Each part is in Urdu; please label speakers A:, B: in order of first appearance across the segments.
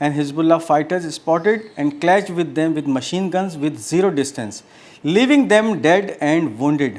A: and Hezbollah fighters spotted and clashed with them with machine guns with zero distance, leaving them dead and wounded.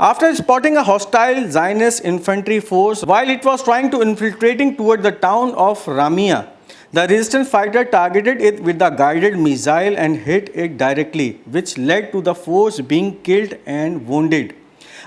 A: After spotting a hostile Zionist infantry force while it was trying to infiltrating toward the town of Ramia, the resistance fighter targeted it with a guided missile and hit it directly, which led to the force being killed and wounded.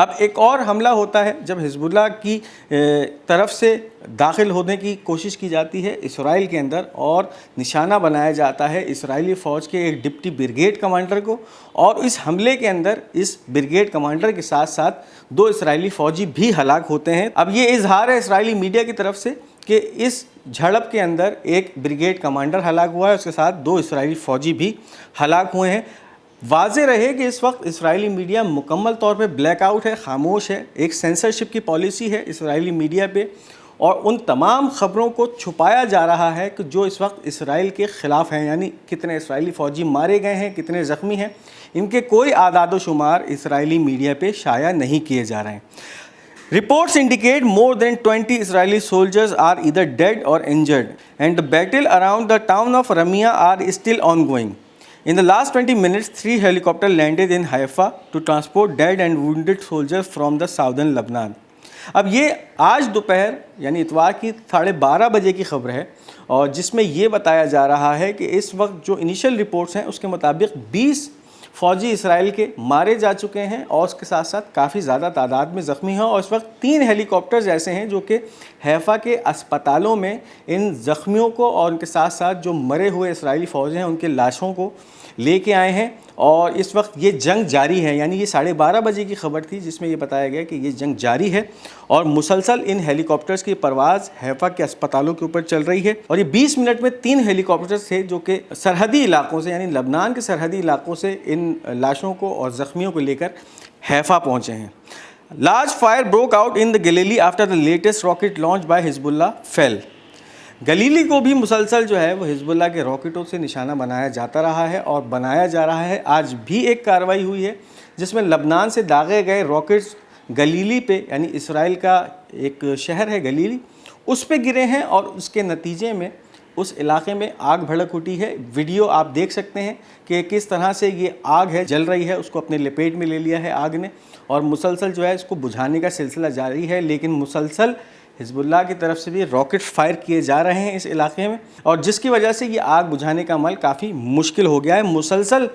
A: اب ایک اور حملہ ہوتا ہے جب حزب اللہ کی طرف سے داخل ہونے کی کوشش کی جاتی ہے اسرائیل کے اندر، اور نشانہ بنایا جاتا ہے اسرائیلی فوج کے ایک ڈپٹی بریگیڈ کمانڈر کو، اور اس حملے کے اندر اس بریگیڈ کمانڈر کے ساتھ ساتھ 2 اسرائیلی فوجی بھی ہلاک ہوتے ہیں۔ اب یہ اظہار ہے اسرائیلی میڈیا کی طرف سے کہ اس جھڑپ کے اندر ایک بریگیڈ کمانڈر ہلاک ہوا ہے، اس کے ساتھ 2 اسرائیلی فوجی بھی ہلاک ہوئے ہیں۔ واضح رہے کہ اس وقت اسرائیلی میڈیا مکمل طور پہ بلیک آؤٹ ہے، خاموش ہے، ایک سینسرشپ کی پالیسی ہے اسرائیلی میڈیا پہ، اور ان تمام خبروں کو چھپایا جا رہا ہے کہ جو اس وقت اسرائیل کے خلاف ہیں، یعنی کتنے اسرائیلی فوجی مارے گئے ہیں، کتنے زخمی ہیں، ان کے کوئی اعداد و شمار اسرائیلی میڈیا پہ شائع نہیں کیے جا رہے ہیں۔ Reports indicate more than 20 Israeli soldiers are either dead or injured, and the battle around the town of Ramia are still ongoing. In the last 20 minutes, 3 helicopters landed in Haifa to transport dead and wounded soldiers from the southern Lebanon. اب یہ آج دوپہر یعنی اتوار کی 12:30 بجے کی خبر ہے، اور جس میں یہ بتایا جا رہا ہے کہ اس وقت جو انیشل رپورٹس ہیں اس کے مطابق 20 فوجی اسرائیل کے مارے جا چکے ہیں، اور اس کے ساتھ ساتھ کافی زیادہ تعداد میں زخمی ہیں، اور اس وقت 3 ہیلی کاپٹرز ایسے ہیں جو کہ حیفا کے اسپتالوں میں ان زخمیوں کو اور ان کے ساتھ ساتھ جو مرے ہوئے اسرائیلی فوج ہیں ان کے لاشوں کو لے کے آئے ہیں، اور اس وقت یہ جنگ جاری ہے۔ یعنی یہ 12:30 بجے کی خبر تھی جس میں یہ بتایا گیا کہ یہ جنگ جاری ہے، اور مسلسل ان ہیلی کاپٹرز کی پرواز حیفا کے اسپتالوں کے اوپر چل رہی ہے، اور یہ 20 منٹ میں 3 ہیلی کاپٹرز تھے جو کہ سرحدی علاقوں سے، یعنی لبنان کے سرحدی علاقوں سے ان لاشوں کو اور زخمیوں کو لے کر حیفا پہنچے ہیں۔ Large fire broke out in the Galilee after the latest rocket launched by Hezbollah fell. Galilee کو بھی مسلسل جو ہے وہ حزب اللہ کے راکٹوں سے نشانہ بنایا جاتا رہا ہے اور بنایا جا رہا ہے۔ آج بھی ایک کارروائی ہوئی ہے جس میں لبنان سے داغے گئے راکٹس گلیلی پہ، یعنی اسرائیل کا ایک شہر ہے گلیلی، اس پہ گرے ہیں، اور اس کے نتیجے میں اس علاقے میں آگ بھڑک اٹھی ہے۔ ویڈیو آپ دیکھ سکتے ہیں کہ کس طرح سے یہ آگ ہے جل رہی ہے، اس کو اپنے لپیٹ میں لے لیا ہے آگ نے، اور مسلسل جو ہے اس کو بجھانے کا سلسلہ جاری ہے، لیکن مسلسل حزب اللہ کی طرف سے بھی راکٹ فائر کیے جا رہے ہیں اس علاقے میں، اور جس کی وجہ سے یہ آگ بجھانے کا عمل کافی مشکل ہو گیا ہے۔ مسلسل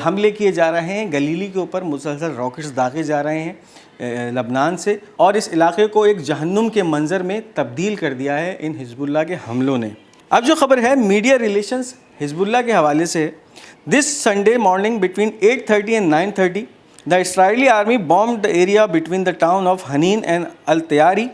A: حملے کیے جا رہے ہیں گلیلی کے اوپر، مسلسل راکٹس داغے جا رہے ہیں لبنان سے، اور اس علاقے کو ایک جہنم کے منظر میں تبدیل کر دیا ہے ان حزب اللہ کے حملوں نے۔ اب جو خبر ہے میڈیا ریلیشنز حزب اللہ کے حوالے سے، دس Sunday morning between 8:30 and 9:30 the Israeli army bombed the area between the town of Hanin and Al-Tayari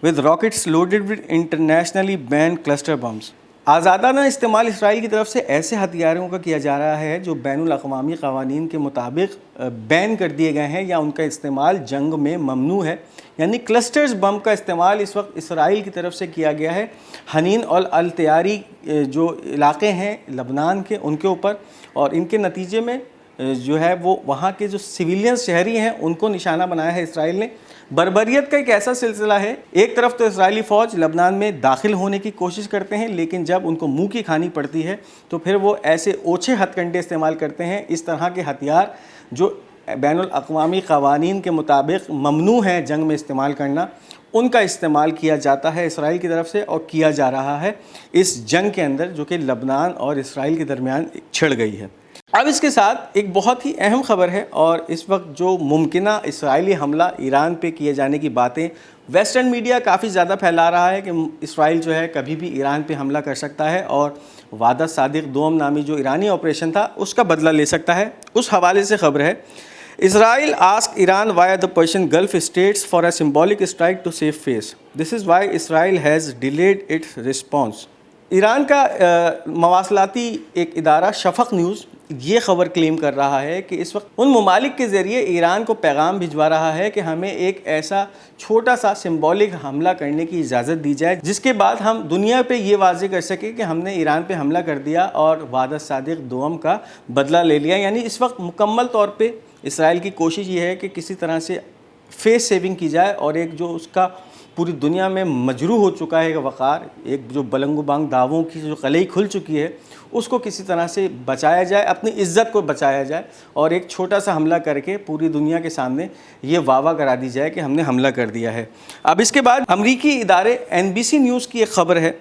A: with rockets loaded with internationally banned cluster bombs. آزادانہ استعمال اسرائیل کی طرف سے ایسے ہتھیاروں کا کیا جا رہا ہے جو بین الاقوامی قوانین کے مطابق بین کر دیے گئے ہیں یا ان کا استعمال جنگ میں ممنوع ہے، یعنی کلسٹرز بم کا استعمال اس وقت اسرائیل کی طرف سے کیا گیا ہے حنین اور التیاری جو علاقے ہیں لبنان کے ان کے اوپر، اور ان کے نتیجے میں جو ہے وہ وہاں کے جو سویلینز شہری ہیں ان کو نشانہ بنایا ہے اسرائیل نے۔ بربریت کا ایک ایسا سلسلہ ہے، ایک طرف تو اسرائیلی فوج لبنان میں داخل ہونے کی کوشش کرتے ہیں، لیکن جب ان کو منہ کی کھانی پڑتی ہے تو پھر وہ ایسے اوچھے ہتھ کنڈے استعمال کرتے ہیں۔ اس طرح کے ہتھیار جو بین الاقوامی قوانین کے مطابق ممنوع ہے جنگ میں استعمال کرنا، ان کا استعمال کیا جاتا ہے اسرائیل کی طرف سے، اور کیا جا رہا ہے اس جنگ کے اندر جو کہ لبنان اور اسرائیل کے درمیان چھڑ گئی ہے۔ اب اس کے ساتھ ایک بہت ہی اہم خبر ہے، اور اس وقت جو ممکنہ اسرائیلی حملہ ایران پہ کیے جانے کی باتیں ویسٹرن میڈیا کافی زیادہ پھیلا رہا ہے کہ اسرائیل جو ہے کبھی بھی ایران پہ حملہ کر سکتا ہے اور وعدہ صادق دوم نامی جو ایرانی آپریشن تھا اس کا بدلہ لے سکتا ہے۔ اس حوالے سے خبر ہے، Israel ask Iran via the Persian Gulf states for a symbolic strike to save face, this is why Israel has delayed its response. Iran کا مواصلاتی ایک ادارہ شفق نیوز یہ خبر کلیم کر رہا ہے کہ اس وقت ان ممالک کے ذریعے ایران کو پیغام بھجوا رہا ہے کہ ہمیں ایک ایسا چھوٹا سا سمبولک حملہ کرنے کی اجازت دی جائے جس کے بعد ہم دنیا پہ یہ واضح کر سکیں کہ ہم نے ایران پہ حملہ کر دیا اور وعدہ صادق دوم کا بدلہ لے لیا۔ یعنی اس وقت مکمل طور پہ اسرائیل کی کوشش یہ ہے کہ کسی طرح سے فیس سیونگ کی جائے، اور ایک جو اس کا پوری دنیا میں مجروح ہو چکا ہے وقار، ایک جو بلنگ و بانگ دعووں کی جو قلعی کھل چکی ہے، اس کو کسی طرح سے بچایا جائے، اپنی عزت کو بچایا جائے، اور ایک چھوٹا سا حملہ کر کے پوری دنیا کے سامنے یہ واہ کرا دی جائے کہ ہم نے حملہ کر دیا ہے۔ اب اس کے بعد امریکی ادارے NBC نیوز کی ایک خبر ہے،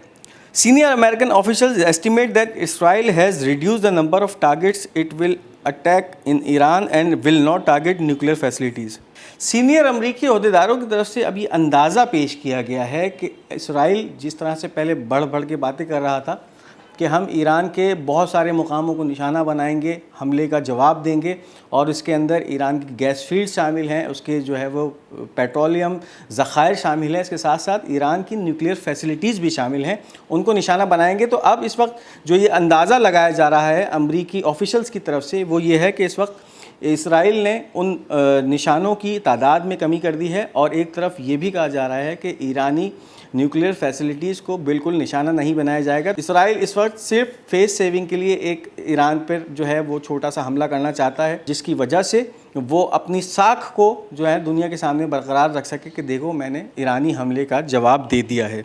A: senior American officials estimate that Israel has reduced the number of targets it will attack in Iran and will not target nuclear facilities. Senior امریکی عہدیداروں کی طرف سے اب یہ اندازہ پیش کیا گیا ہے کہ اسرائیل جس طرح سے پہلے بڑھ بڑھ کے باتیں کر رہا تھا کہ ہم ایران کے بہت سارے مقاموں کو نشانہ بنائیں گے، حملے کا جواب دیں گے، اور اس کے اندر ایران کی گیس فیلڈ شامل ہیں، اس کے جو ہے وہ پیٹرولیم ذخائر شامل ہیں، اس کے ساتھ ساتھ ایران کی نیوکلیئر فیسلٹیز بھی شامل ہیں، ان کو نشانہ بنائیں گے. تو اب اس وقت جو یہ اندازہ لگایا جا رہا ہے امریکی آفیشلز کی طرف سے وہ یہ ہے کہ اس وقت اسرائیل نے ان نشانوں کی تعداد میں کمی کر دی ہے، اور ایک طرف یہ بھی کہا جا رہا ہے کہ ایرانی نیوکلیئر فیسلٹیز کو بالکل نشانہ نہیں بنایا جائے گا. اسرائیل اس وقت صرف فیس سیونگ کے لیے ایک ایران پر جو ہے وہ چھوٹا سا حملہ کرنا چاہتا ہے، جس کی وجہ سے وہ اپنی ساکھ کو جو ہے دنیا کے سامنے برقرار رکھ سکے کہ دیکھو میں نے ایرانی حملے کا جواب دے دیا ہے.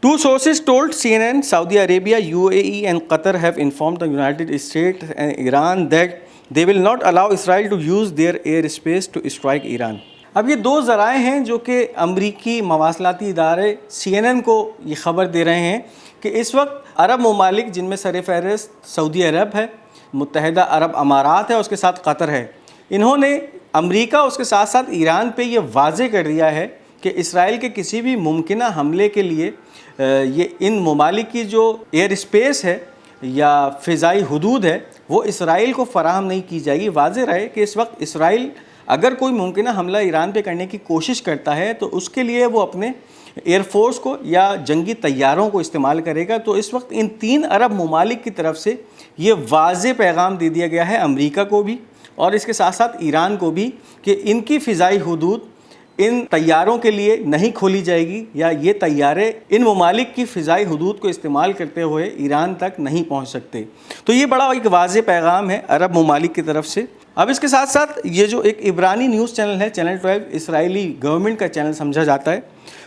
A: Two sources told CNN Saudi Arabia, UAE and Qatar have informed the United States and Iran that they will not allow Israel to use their airspace to strike Iran. اب یہ دو ذرائع ہیں جو کہ امریکی مواصلاتی ادارے CNN کو یہ خبر دے رہے ہیں کہ اس وقت عرب ممالک جن میں سر فہرست سعودی عرب ہے، متحدہ عرب امارات ہے، اس کے ساتھ قطر ہے، انہوں نے امریکہ اس کے ساتھ ساتھ ایران پہ یہ واضح کر دیا ہے کہ اسرائیل کے کسی بھی ممکنہ حملے کے لیے یہ ان ممالک کی جو ایئر اسپیس ہے یا فضائی حدود ہے وہ اسرائیل کو فراہم نہیں کی جائے گی. واضح رہے کہ اس وقت اسرائیل اگر کوئی ممکنہ حملہ ایران پہ کرنے کی کوشش کرتا ہے تو اس کے لیے وہ اپنے ایئر فورس کو یا جنگی طیاروں کو استعمال کرے گا. تو اس وقت ان 3 عرب ممالک کی طرف سے یہ واضح پیغام دے دیا گیا ہے امریکہ کو بھی اور اس کے ساتھ ساتھ ایران کو بھی کہ ان کی فضائی حدود ان طیاروں کے لیے نہیں کھولی جائے گی، یا یہ طیارے ان ممالک کی فضائی حدود کو استعمال کرتے ہوئے ایران تک نہیں پہنچ سکتے. تو یہ بڑا ایک واضح پیغام ہے عرب ممالک کی طرف سے. اب اس کے ساتھ ساتھ یہ جو ایک عبرانی نیوز چینل ہے چینل 12 اسرائیلی گورنمنٹ کا چینل سمجھا جاتا ہے.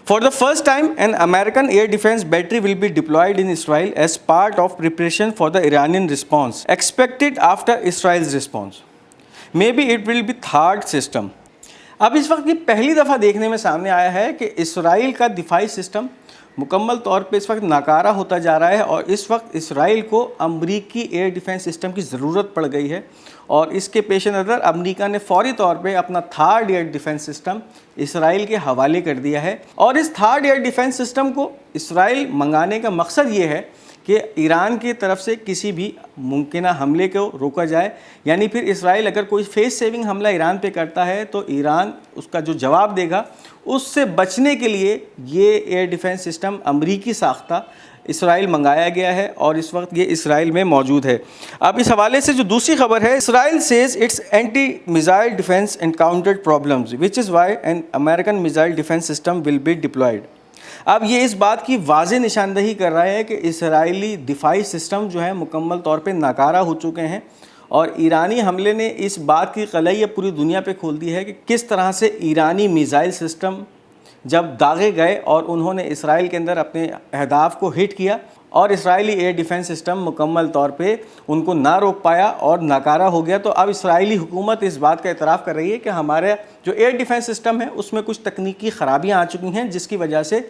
A: For the first time an American air defense battery will be deployed in Israel as part of preparation for the Iranian response expected after Israel's response. Maybe it will be THAAD system. اب اس وقت یہ پہلی دفعہ دیکھنے میں سامنے آیا ہے کہ اسرائیل کا دفاعی سسٹم مکمل طور پہ اس وقت ناکارہ ہوتا جا رہا ہے، اور اس وقت اسرائیل کو امریکی ایئر ڈیفنس سسٹم کی ضرورت پڑ گئی ہے، اور اس کے پیش نظر امریکہ نے فوری طور پہ اپنا تھارڈ ایئر ڈیفنس سسٹم اسرائیل کے حوالے کر دیا ہے. اور اس تھارڈ ایئر ڈیفنس سسٹم کو اسرائیل منگانے کا مقصد یہ ہے کہ ایران کی طرف سے کسی بھی ممکنہ حملے کو روکا جائے، یعنی پھر اسرائیل اگر کوئی فیس سیونگ حملہ ایران پہ کرتا ہے تو ایران اس کا جو جواب دے گا اس سے بچنے کے لیے یہ ایئر ڈیفنس سسٹم امریکی ساختہ اسرائیل منگایا گیا ہے، اور اس وقت یہ اسرائیل میں موجود ہے. اب اس حوالے سے جو دوسری خبر ہے، اسرائیل says its anti-missile defense encountered problems which is why an American missile defense system will be deployed. اب یہ اس بات کی واضح نشاندہی کر رہا ہے کہ اسرائیلی دفاعی سسٹم جو ہے مکمل طور پہ ناکارہ ہو چکے ہیں، اور ایرانی حملے نے اس بات کی قلعی پوری دنیا پہ کھول دی ہے کہ کس طرح سے ایرانی میزائل سسٹم جب داغے گئے اور انہوں نے اسرائیل کے اندر اپنے اہداف کو ہٹ کیا، اور اسرائیلی ایئر ڈیفنس سسٹم مکمل طور پہ ان کو نہ روک پایا اور ناکارہ ہو گیا. تو اب اسرائیلی حکومت اس بات کا اعتراف کر رہی ہے کہ ہمارے جو ایئر ڈیفنس سسٹم ہے اس میں کچھ تکنیکی خرابیاں آ چکی ہیں، جس کی وجہ سے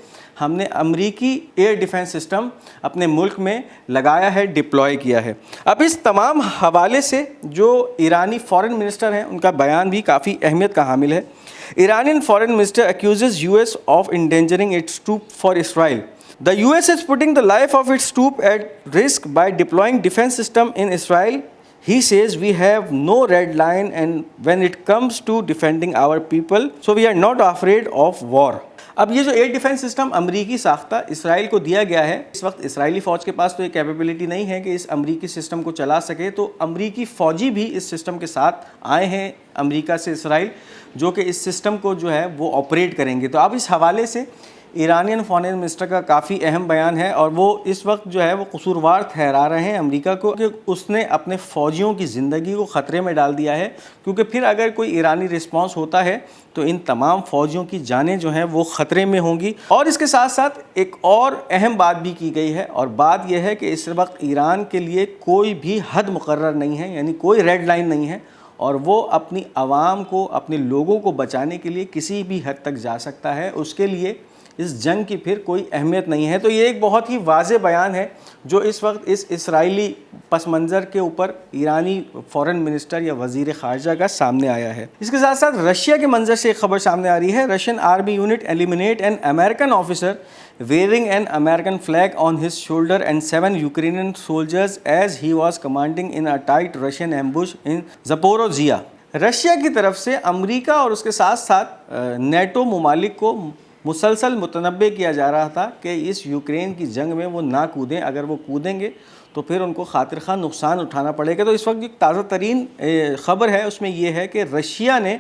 A: ہم نے امریکی ایئر ڈیفنس سسٹم اپنے ملک میں لگایا ہے، ڈپلوائے کیا ہے. اب اس تمام حوالے سے جو ایرانی فارن منسٹر ہیں ان کا بیان بھی کافی اہمیت کا حامل ہے. Iranian foreign minister accuses US of endangering its troops for Israel. The US is putting the life of its troops at risk by deploying defense system in Israel. He says we have no red line and when it comes to defending our people, so we are not afraid of war. اب یہ جو ایئر ڈیفنس سسٹم امریکی ساختہ اسرائیل کو دیا گیا ہے، اس وقت اسرائیلی فوج کے پاس تو یہ کیپیبلٹی نہیں ہے کہ اس امریکی سسٹم کو چلا سکے، تو امریکی فوجی بھی اس سسٹم کے ساتھ آئے ہیں امریکہ سے اسرائیل، جو کہ اس سسٹم کو جو ہے وہ آپریٹ کریں گے. تو اب اس حوالے سے ایرانین فارن منسٹر کا کافی اہم بیان ہے، اور وہ اس وقت جو ہے وہ قصوروار ٹھہرا رہے ہیں امریکہ کو کہ اس نے اپنے فوجیوں کی زندگی کو خطرے میں ڈال دیا ہے، کیونکہ پھر اگر کوئی ایرانی رسپانس ہوتا ہے تو ان تمام فوجیوں کی جانیں جو ہیں وہ خطرے میں ہوں گی. اور اس کے ساتھ ساتھ ایک اور اہم بات بھی کی گئی ہے، اور بات یہ ہے کہ اس وقت ایران کے لیے کوئی بھی حد مقرر نہیں ہے، یعنی کوئی ریڈ لائن نہیں ہے، اور وہ اپنی عوام کو، اپنے لوگوں کو بچانے کے لیے کسی بھی حد تک جا سکتا ہے. اس کے لیے اس جنگ کی پھر کوئی اہمیت نہیں ہے۔ تو یہ ایک بہت ہی واضح بیان ہے جو اس وقت اس اسرائیلی پس منظر کے اوپر ایرانی فورن منسٹر یا وزیر خارجہ کا سامنے آیا ہے۔ اس کے ساتھ ساتھ رشیا کے منظر سے ایک خبر سامنے آ رہی ہے، Russian army unit eliminate N American officer wearing an American flag on his shoulder and 7 Ukrainian soldiers as he was commanding in a tight Russian ambush in Zaporizhia۔ Russia کی طرف سے امریکہ اور اس کے ساتھ ساتھ نیٹو ممالک کو مسلسل متنبع کیا جا رہا تھا کہ اس یوکرین کی جنگ میں وہ نہ کودیں، اگر وہ کودیں گے تو پھر ان کو خاطر خواہ نقصان اٹھانا پڑے گا۔ تو اس وقت ایک تازہ ترین خبر ہے، اس میں یہ ہے کہ رشیا نے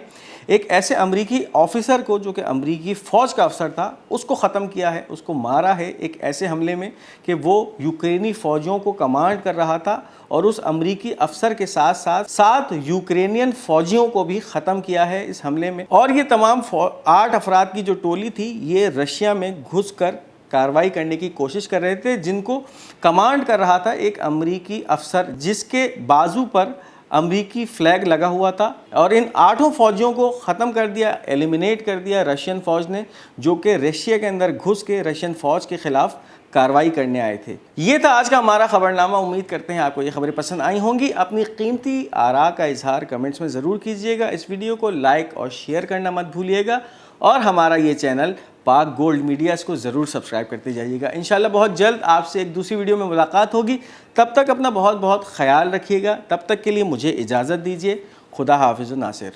A: ایک ایسے امریکی آفیسر کو جو کہ امریکی فوج کا افسر تھا اس کو ختم کیا ہے، اس کو مارا ہے ایک ایسے حملے میں کہ وہ یوکرینی فوجیوں کو کمانڈ کر رہا تھا، اور اس امریکی افسر کے ساتھ ساتھ 7 یوکرینین فوجیوں کو بھی ختم کیا ہے اس حملے میں۔ اور یہ تمام 8 افراد کی جو ٹولی تھی یہ رشیا میں گھس کر کارروائی کرنے کی کوشش کر رہے تھے، جن کو کمانڈ کر رہا تھا ایک امریکی افسر جس کے بازو پر امریکی فلیگ لگا ہوا تھا، اور ان 8 فوجیوں کو ختم کر دیا، ایلیمینیٹ کر دیا رشین فوج نے، جو کہ رشیا کے اندر گھس کے رشین فوج کے خلاف کارروائی کرنے آئے تھے۔ یہ تھا آج کا ہمارا خبرنامہ۔ امید کرتے ہیں آپ کو یہ خبریں پسند آئی ہوں گی۔ اپنی قیمتی آراء کا اظہار کمنٹس میں ضرور کیجیے گا۔ اس ویڈیو کو لائک اور شیئر کرنا مت بھولیے گا، اور ہمارا یہ چینل پاک گولڈ میڈیا اس کو ضرور سبسکرائب کرتے جائیے گا۔ انشاءاللہ بہت جلد آپ سے ایک دوسری ویڈیو میں ملاقات ہوگی۔ تب تک اپنا بہت بہت خیال رکھیے گا۔ تب تک کے لیے مجھے اجازت دیجیے۔ خدا حافظ و ناصر۔